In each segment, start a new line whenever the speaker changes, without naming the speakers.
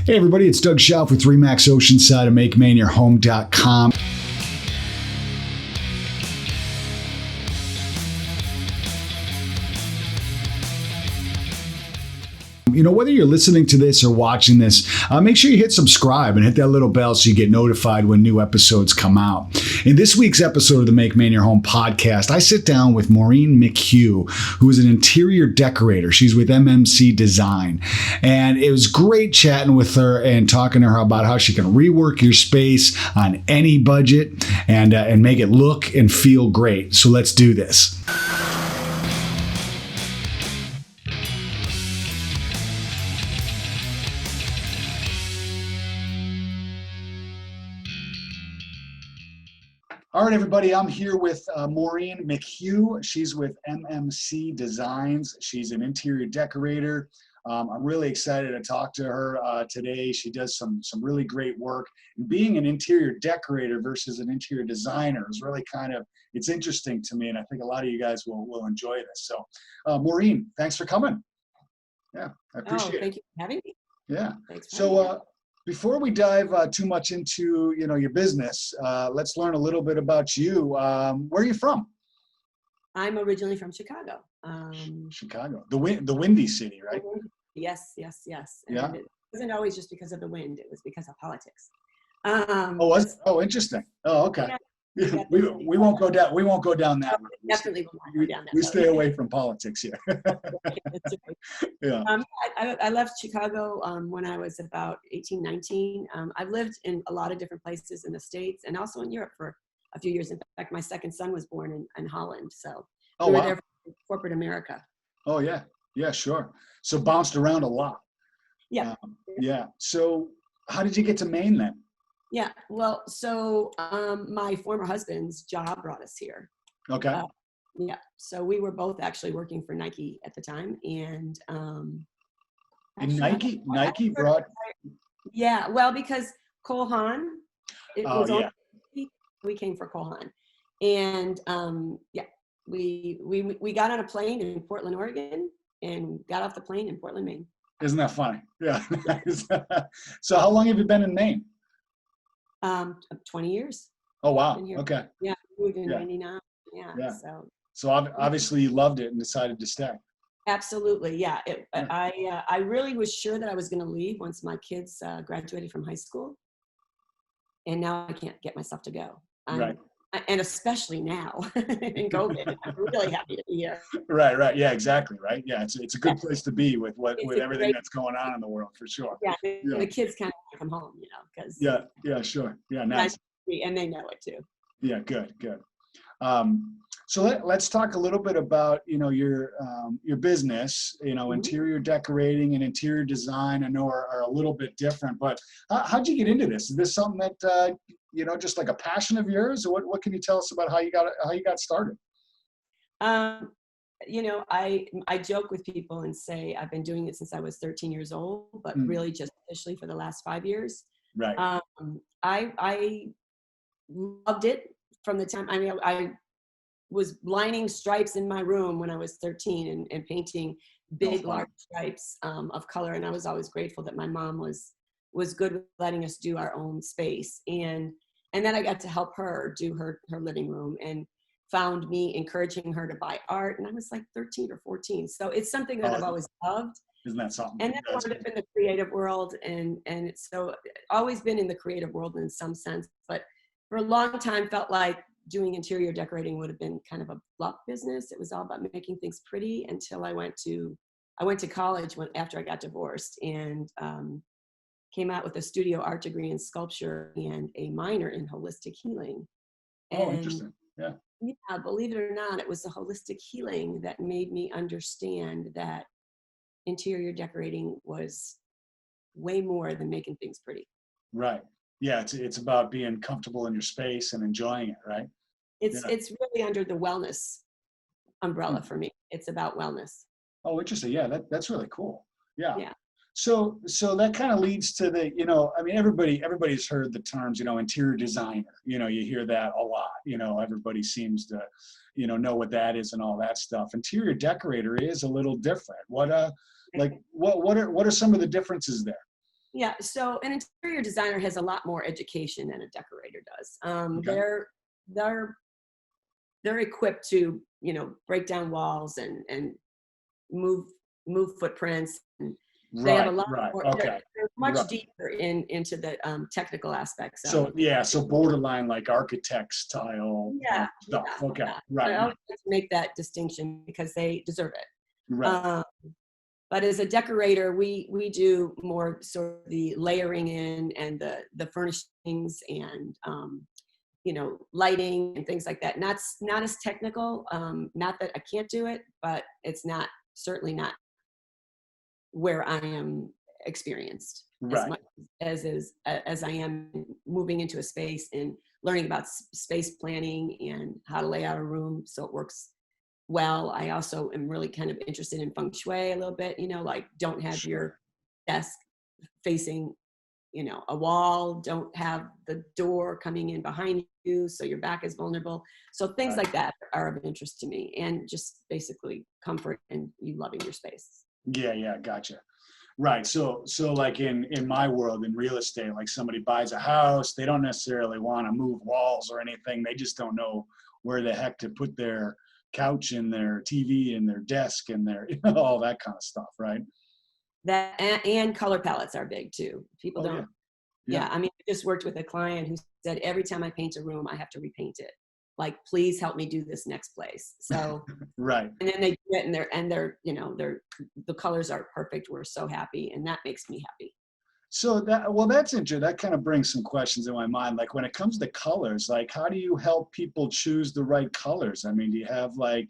Hey everybody, it's Doug Schauf with Remax Oceanside of MakeMaineYourHome.com. You know, whether you're listening to this or watching this, make sure you hit subscribe and hit that little bell so you get notified when new episodes come out. In this week's episode of the Make Maine Your Home podcast, I sit down with Maureen McHugh, who is an interior decorator. She's with MMC Design. And it was great chatting with her and talking to her about how she can rework your space on any budget and make it look and feel great. So let's do this. All right, everybody, I'm here with Maureen McHugh. She's with MMC Designs. She's an interior decorator. I'm really excited to talk to her today. She does some really great work. And being an interior decorator versus an interior designer is really it's interesting to me, and I think a lot of you guys will enjoy this. So, Maureen, thanks for coming. Yeah, I appreciate it.
Thank you for having me.
Yeah.
Thanks for
So, before we dive too much into your business, let's learn a little bit about you. Where are you from?
I'm originally from Chicago.
Chicago, the windy city, right?
Yes. And
yeah.
It wasn't always just because of the wind; it was because of politics.
Interesting. Oh, okay.
Yeah,
we won't go down. We won't go down that road.
Definitely will not go down that road.
We stay away from politics here.
That's right.
Yeah.
I left Chicago when I was about 18, 19. I've lived in a lot of different places in the States and also in Europe for a few years. In fact, my second son was born in Holland. So we were there for corporate America.
Oh, yeah. Yeah, sure. So bounced around a lot.
Yeah.
Yeah. So how did you get to Maine then?
Yeah, well, so my former husband's job brought us here.
Okay.
Yeah, so we were both actually working for Nike at the time, and
Nike brought.
Yeah, well, because Cole Haan, we came for Cole Haan, and we got on a plane in Portland, Oregon, and got off the plane in Portland, Maine.
Isn't that funny? Yeah. So how long have you been in Maine?
20 years.
Oh, wow. Okay.
Yeah, moved in 99. Yeah.
So obviously you loved it and decided to stay.
Absolutely. Yeah. I really was sure that I was going to leave once my kids graduated from high school. And now I can't get myself to go.
Right.
And especially now in COVID, I'm really happy to be here.
Right. Yeah, exactly. Right. Yeah. It's a good place to be with everything that's going on in the world, for sure.
Yeah. The kids kind of come home, because.
Yeah, sure. Yeah. Nice.
And they know it too.
Yeah. Good. So let's talk a little bit about, your business,
Mm-hmm.
Interior decorating and interior design. I know are a little bit different, but how'd you get into this? Is this something that, just like a passion of yours, or what can you tell us about how you got started?
I joke with people and say I've been doing it since I was 13 years old, but really just officially for the last 5 years.
Right.
I loved it from the time. I was lining stripes in my room when I was 13 and painting big, large stripes of color. And I was always grateful that my mom was good with letting us do our own space. And then I got to help her do her living room and found me encouraging her to buy art. And I was like 13 or 14. So it's something that I've always loved.
Isn't that something?
And then I wound up in the creative world. And it's so always been in the creative world in some sense, but for a long time felt like doing interior decorating would have been kind of a bluff business. It was all about making things pretty until I went to college after I got divorced and came out with a studio art degree in sculpture and a minor in holistic healing.
Oh, interesting. Yeah.
Yeah, believe it or not, it was the holistic healing that made me understand that interior decorating was way more than making things pretty.
Right. Yeah, it's about being comfortable in your space and enjoying it, right?
It's really under the wellness umbrella for me. It's about wellness.
Oh, interesting. Yeah, that's really cool. Yeah.
Yeah.
So that kind of leads to the, everybody's heard the terms, interior designer. You hear that a lot. Everybody seems to, know what that is and all that stuff. Interior decorator is a little different. What are some of the differences there?
Yeah, so an interior designer has a lot more education than a decorator does.
Okay.
They're they're equipped to, break down walls and move move footprints, and they have a
Right,
lot
right.
more.
Okay.
They're
Right.
much deeper into the technical aspects
So
of.
yeah, so borderline like architect style
Yeah,
stuff.
yeah,
Okay.
yeah. I
Right.
always like to make that distinction because they deserve it.
Right.
But as a decorator, we do more sort of the layering in and the furnishings and lighting and things like that. Not as technical. Not that I can't do it, but it's not certainly not where I am experienced as
Right.
much as I am moving into a space and learning about space planning and how to lay out a room so it works well. I also am really kind of interested in feng shui a little bit, like don't have
Sure.
your desk facing, a wall, don't have the door coming in behind you so your back is vulnerable. So things
Right.
like that are of interest to me, and just basically comfort and you loving your space.
Yeah, yeah, gotcha. Right. So like in my world in real estate, like somebody buys a house, they don't necessarily want to move walls or anything. They just don't know where the heck to put their couch and their TV and their desk and their all that kind of stuff, right?
That and color palettes are big too. People
Oh yeah.
don't.
Yeah.
Yeah, I mean, I just worked with a client who said every time I paint a room, I have to repaint it. Like, please help me do this next place. So,
Right.
and then they do it, and the colors are perfect. We're so happy, and that makes me happy.
So that's interesting. That kind of brings some questions in my mind. Like when it comes to colors, like how do you help people choose the right colors? I mean, do you have like,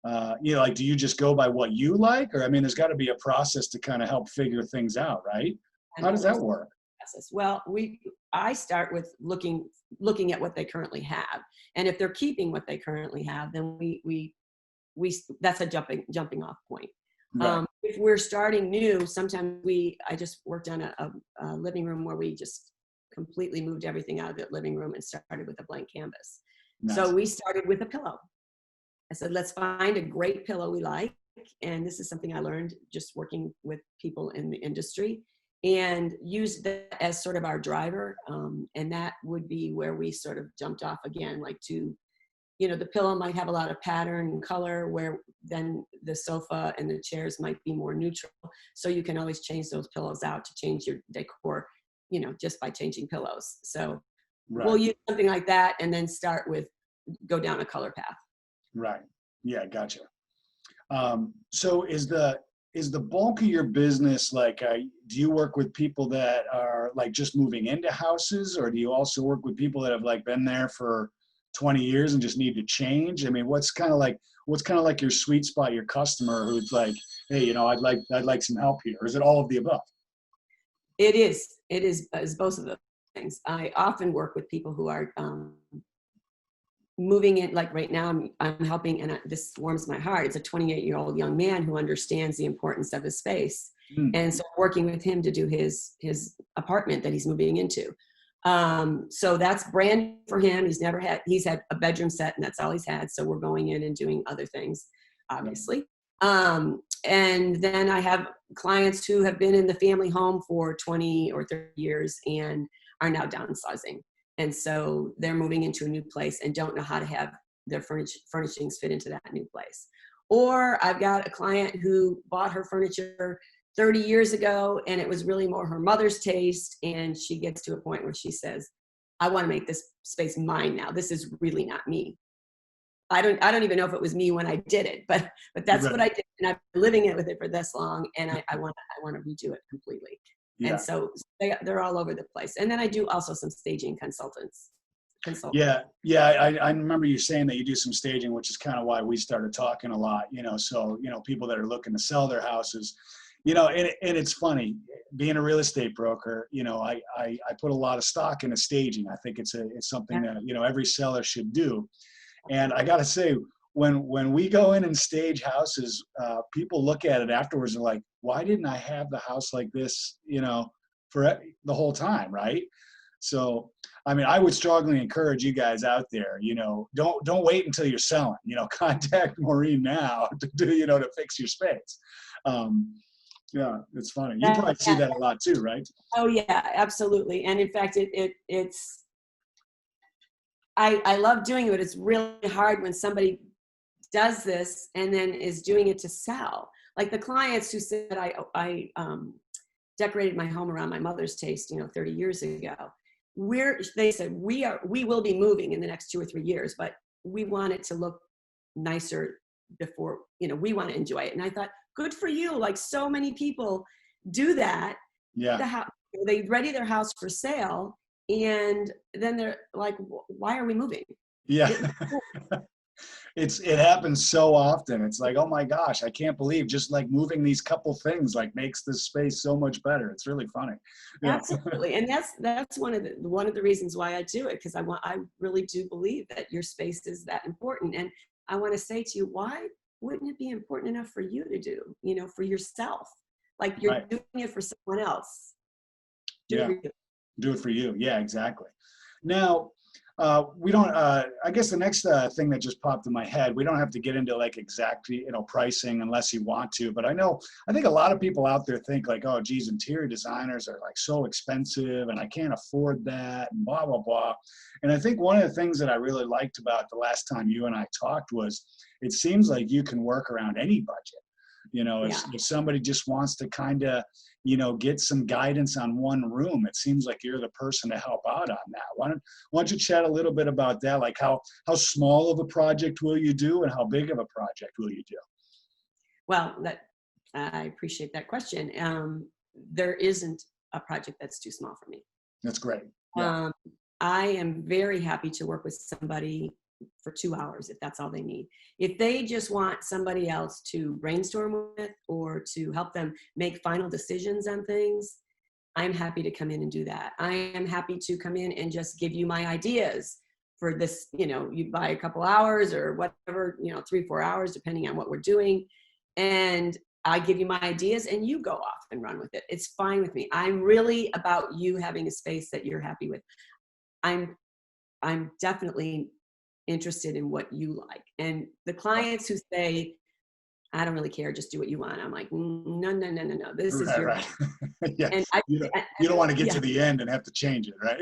like, do you just go by what you like? Or I mean, there's got to be a process to kind of help figure things out, right?
I
How
know
does that
there's
work?
process. Well, I start with looking at what they currently have, and if they're keeping what they currently have, then we that's a jumping off point.
Right.
If we're starting new, sometimes I just worked on a living room where we just completely moved everything out of the living room and started with a blank canvas. So
Nice.
we started with a pillow. I said, let's find a great pillow we like. And this is something I learned just working with people in the industry, and use that as sort of our driver. And that would be where we sort of jumped off again, like the pillow might have a lot of pattern and color, where then the sofa and the chairs might be more neutral. So you can always change those pillows out to change your decor, just by changing pillows. So we'll
Right.
use something like that and then go down a color path.
Right. Yeah. Gotcha. So is the bulk of your business like, do you work with people that are like just moving into houses, or do you also work with people that have like been there for 20 years and just need to change? I mean, what's kind of like your sweet spot, your customer who's like, hey, I'd like some help here? Or is it all of the above?
It is both of those things. I often work with people who are moving in. Like right now, I'm helping, and this warms my heart. It's a 28-year-old young man who understands the importance of his space,
Hmm.
and so working with him to do his apartment that he's moving into. So that's brand new for him. He's had a bedroom set, and that's all he's had. So we're going in and doing other things,
Right.
obviously. And then I have clients who have been in the family home for 20 or 30 years and are now downsizing. And so they're moving into a new place and don't know how to have their furnishings fit into that new place. Or I've got a client who bought her furniture 30 years ago, and it was really more her mother's taste. And she gets to a point where she says, I want to make this space mine now. This is really not me. I don't even know if it was me when I did it, but that's what
Right.
I did. And I've been living it with it for this long, and I want to redo it completely. And
Yeah.
so they're all over the place. And then I do also some staging consult.
Yeah, yeah, I remember you saying that you do some staging, which is kind of why we started talking a lot, so, people that are looking to sell their houses, and it's funny, being a real estate broker, I put a lot of stock into staging. I think it's something
Yeah.
that, every seller should do. And I got to say, when we go in and stage houses, people look at it afterwards and like, why didn't I have the house like this, for the whole time, right? So, I mean, I would strongly encourage you guys out there, don't wait until you're selling, contact Maureen now to fix your space. Um, Yeah, it's funny. You probably see that a lot too, right?
Oh yeah, absolutely. And in fact, it's I love doing it. It's really hard when somebody does this and then is doing it to sell. Like the clients who said I decorated my home around my mother's taste, 30 years ago. They said we will be moving in the next 2 or 3 years, but we want it to look nicer before, we want to enjoy it. And I thought, good for you. Like so many people do that.
Yeah.
They ready their house for sale, and then they're like, why are we moving?
Yeah. It happens so often. It's like, oh my gosh, I can't believe just like moving these couple things like makes this space so much better. It's really funny. Yeah.
Absolutely. And that's one of the reasons why I do it, because I really do believe that your space is that important. And I want to say to you, why wouldn't it be important enough for you to do, for yourself? Like you're
Right.
doing it for someone else. Do it for you.
Do it for you. Yeah, exactly. Now, we don't, I guess the next thing that just popped in my head, we don't have to get into like exactly, pricing unless you want to, but I think a lot of people out there think like, oh geez, interior designers are like so expensive and I can't afford that and blah, blah, blah. And I think one of the things that I really liked about the last time you and I talked was it seems like you can work around any budget. If somebody just wants to kind of, get some guidance on one room, it seems like you're the person to help out on that. Why don't you chat a little bit about that? Like how small of a project will you do and how big of a project will you do?
Well, I appreciate that question. There isn't a project that's too small for me.
That's great. Yeah.
I am very happy to work with somebody for 2 hours if that's all they need. If they just want somebody else to brainstorm with or to help them make final decisions on things, I'm happy to come in and do that. I am happy to come in and just give you my ideas for this, you buy a couple hours or whatever, 3-4 hours, depending on what we're doing. And I give you my ideas and you go off and run with it. It's fine with me. I'm really about you having a space that you're happy with. I'm definitely interested in what you like. And the clients who say, I don't really care, just do what you want. I'm like, no. This is your
right. Yeah.
And
you don't want to get to the end and have to change it, right?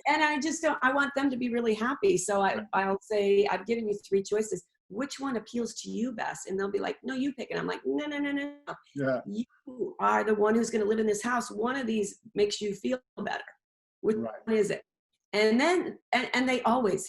And I just don't, I want them to be really happy. So I'll say, I've given you 3 choices. Which one appeals to you best? And they'll be like, no, you pick it. I'm like, no.
Yeah.
You are the one who's going to live in this house. One of these makes you feel better. Which one is it? And then, and they always,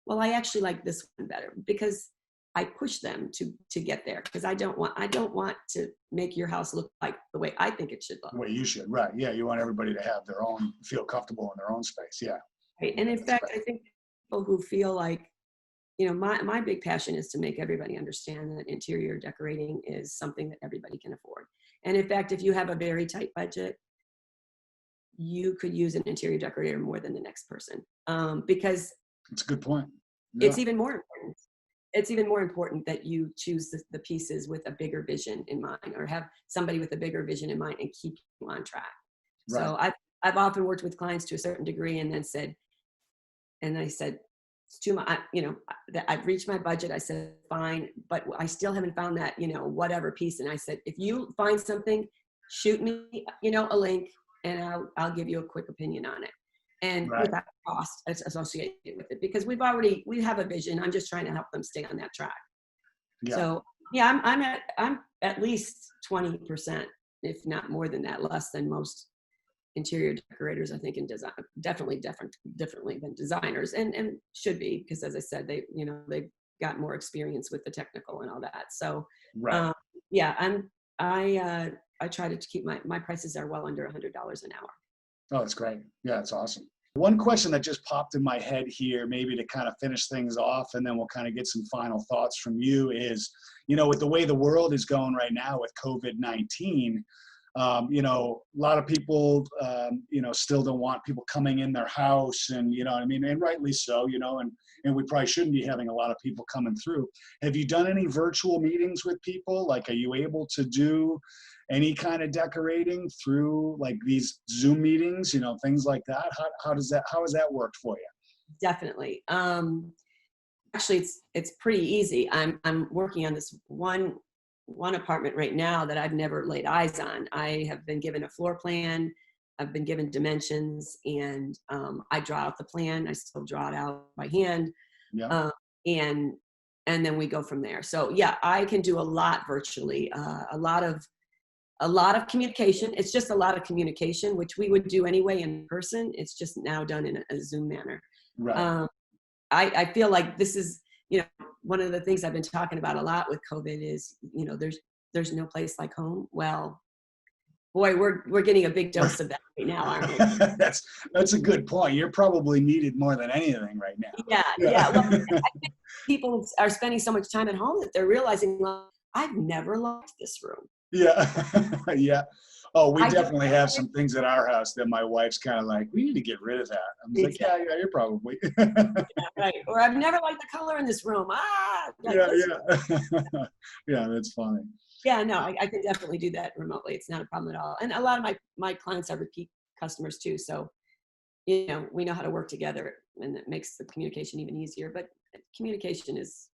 well, I actually like this one better because I push them to get there, because I don't want to make your house look like the way I think it should look.
The way you should, right. Yeah, you want everybody to have their own, feel comfortable in their own space, yeah.
Right. And in fact, I think people who feel like, my big passion is to make everybody understand that interior decorating is something that everybody can afford. And in fact, if you have a very tight budget, you could use an interior decorator more than the next person, because
it's a good point. Yeah.
It's even more important. It's even more important that you choose the pieces with a bigger vision in mind, or have somebody with a bigger vision in mind and keep you on track. Right. So I've often worked with clients to a certain degree and then said, it's too much, I've reached my budget. I said, fine, but I still haven't found that, whatever piece. And I said, if you find something, shoot me, a link, and I'll give you a quick opinion on it. And without cost associated with it, because we have a vision. I'm just trying to help them stay on that track. Yeah. So yeah, I'm at least 20%, if not more than that, less than most interior decorators, I think, in design. Definitely differently than designers, and should be, because as I said, they've got more experience with the technical and all that. So I try to keep my prices are well under $100 an hour.
Oh, that's great. Yeah, that's awesome. One question that just popped in my head here, maybe to kind of finish things off, and then we'll kind of get some final thoughts from you, is, with the way the world is going right now with COVID-19, a lot of people, still don't want people coming in their house, and, and rightly so, and we probably shouldn't be having a lot of people coming through. Have you done any virtual meetings with people? Like, are you able to do any kind of decorating through like these Zoom meetings, things like that? How has that worked for you?
Definitely. Actually, it's pretty easy. I'm working on this one one apartment right now that I've never laid eyes on. I have been given a floor plan. I've been given dimensions, and I draw out the plan. I still draw it out by hand.
Yeah.
And then we go from there. So yeah, I can do a lot virtually, a lot of communication. It's just a lot of communication, which we would do anyway in person. It's just now done in a Zoom manner.
Right.
I feel like this is, one of the things I've been talking about a lot with COVID is, there's no place like home. Well, boy, we're getting a big dose of that right now, aren't we?
That's a good point. You're probably needed more than anything right now.
Yeah. Well, I think people are spending so much time at home that they're realizing, well, I've never liked this room.
Yeah. Yeah. Oh, we definitely have some things at our house that my wife's kind of like, we need to get rid of that. I'm like, yeah, you're probably.
Yeah, right. Or I've never liked the color in this room.
Yeah. Yeah, that's funny.
Yeah, no, I can definitely do that remotely. It's not a problem at all. And a lot of my clients are repeat customers too. So, we know how to work together, and it makes the communication even easier. But communication is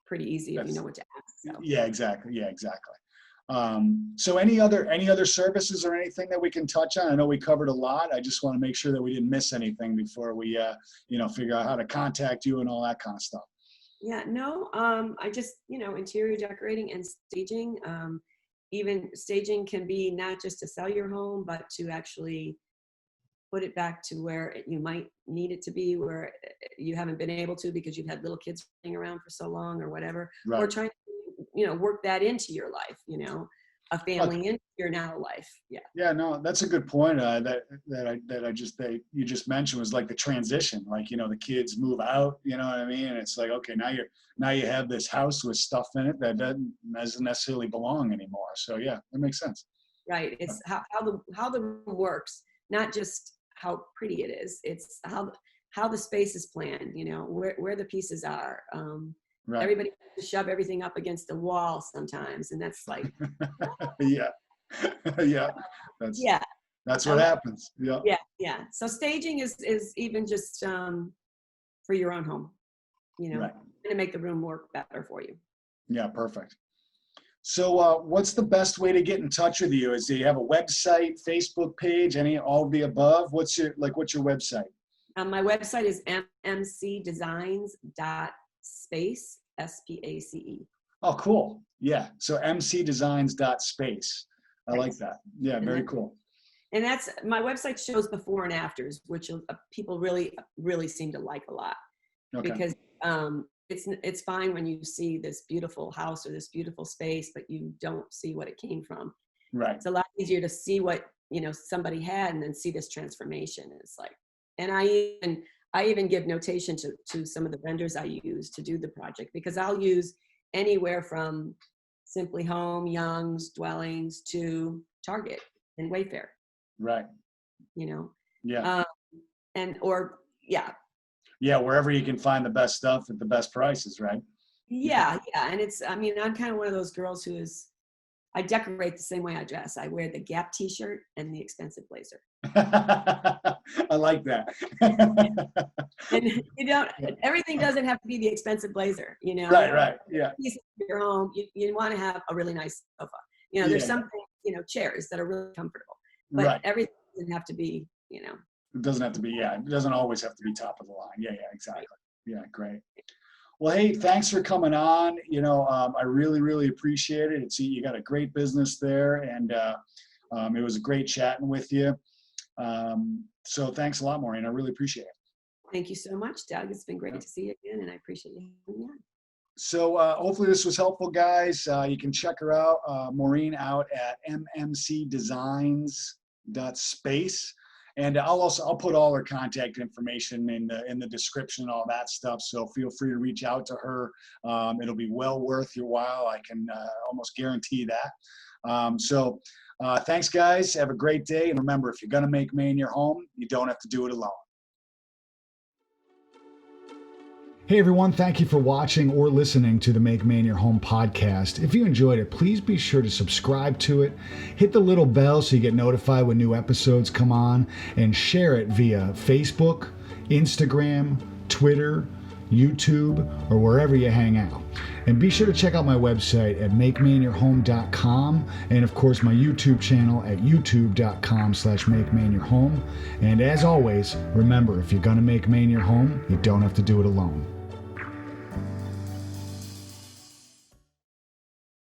pretty easy if you know what to ask. So.
Yeah, exactly. So any other services or anything that we can touch on? I know we covered a lot. I just want to make sure that we didn't miss anything before we, figure out how to contact you and all that kind of stuff.
Yeah, no, I just, interior decorating and staging. Even staging can be not just to sell your home, but to actually put it back to where you might need it to be, where you haven't been able to because you've had little kids running around for so long or whatever, right. Or trying to, work that into your life, a family into your now life. Yeah. Yeah,
no, that's a good point. You just mentioned was like the transition, like, the kids move out, you know what I mean? And it's like, okay, now you have this house with stuff in it that doesn't necessarily belong anymore. So yeah, that makes sense.
Right. It's how the room works, not just how pretty it is. It's how the space is planned, where the pieces are. Right. Everybody has to shove everything up against the wall sometimes, and that's like
yeah. That's what happens.
Yeah. So staging is even just for your own home, right. To make the room work better for you.
Yeah, perfect. So what's the best way to get in touch with you? Do you have a website, Facebook page, all of the above? What's your website?
My website is mmcdesigns.space, SPACE.
Oh, cool. Yeah. So mcdesigns.space. I like that. Yeah, very cool.
And that's, my website shows before and afters, which people really, really seem to like a lot. Okay. Because it's fine when you see this beautiful house or this beautiful space, but you don't see what it came from. Right. It's a lot easier to see what, somebody had and then see this transformation. It's like, and I even give notation to some of the vendors I use to do the project, because I'll use anywhere from Simply Home, Young's, Dwellings to Target and Wayfair.
Right.
Yeah.
Yeah, wherever you can find the best stuff at the best prices, right?
Yeah. And I'm kind of one of those girls I decorate the same way I dress. I wear the Gap t-shirt and the expensive blazer.
I like that.
And everything doesn't have to be the expensitive blazer,
Right. Yeah.
Piece of your home, you want to have a really nice sofa. There's something, chairs that are really comfortable, but right. Everything doesn't have to be, It
doesn't have to be, It doesn't always have to be top of the line. Yeah, exactly. Yeah, great. Well, hey, thanks for coming on. I really, really appreciate it. You got a great business there, and it was great chatting with you. So thanks a lot, Maureen. I really appreciate it.
Thank you so much, Doug. It's been great to see you again, and I appreciate you having me on.
So hopefully this was helpful, guys. You can check her out, Maureen, out at mmcdesigns.space. And I'll put all her contact information in the description, all that stuff. So feel free to reach out to her. It'll be well worth your while. I can almost guarantee that. So thanks, guys. Have a great day. And remember, if you're going to make Maine your home, you don't have to do it alone. Hey everyone, thank you for watching or listening to the Make Maine Your Home podcast. If you enjoyed it, please be sure to subscribe to it, hit the little bell so you get notified when new episodes come on, and share it via Facebook, Instagram, Twitter, YouTube, or wherever you hang out. And be sure to check out my website at makemainyourhome.com, and of course my YouTube channel at youtube.com/makemainyourhome. And as always, remember, if you're going to make Maine your home, you don't have to do it alone.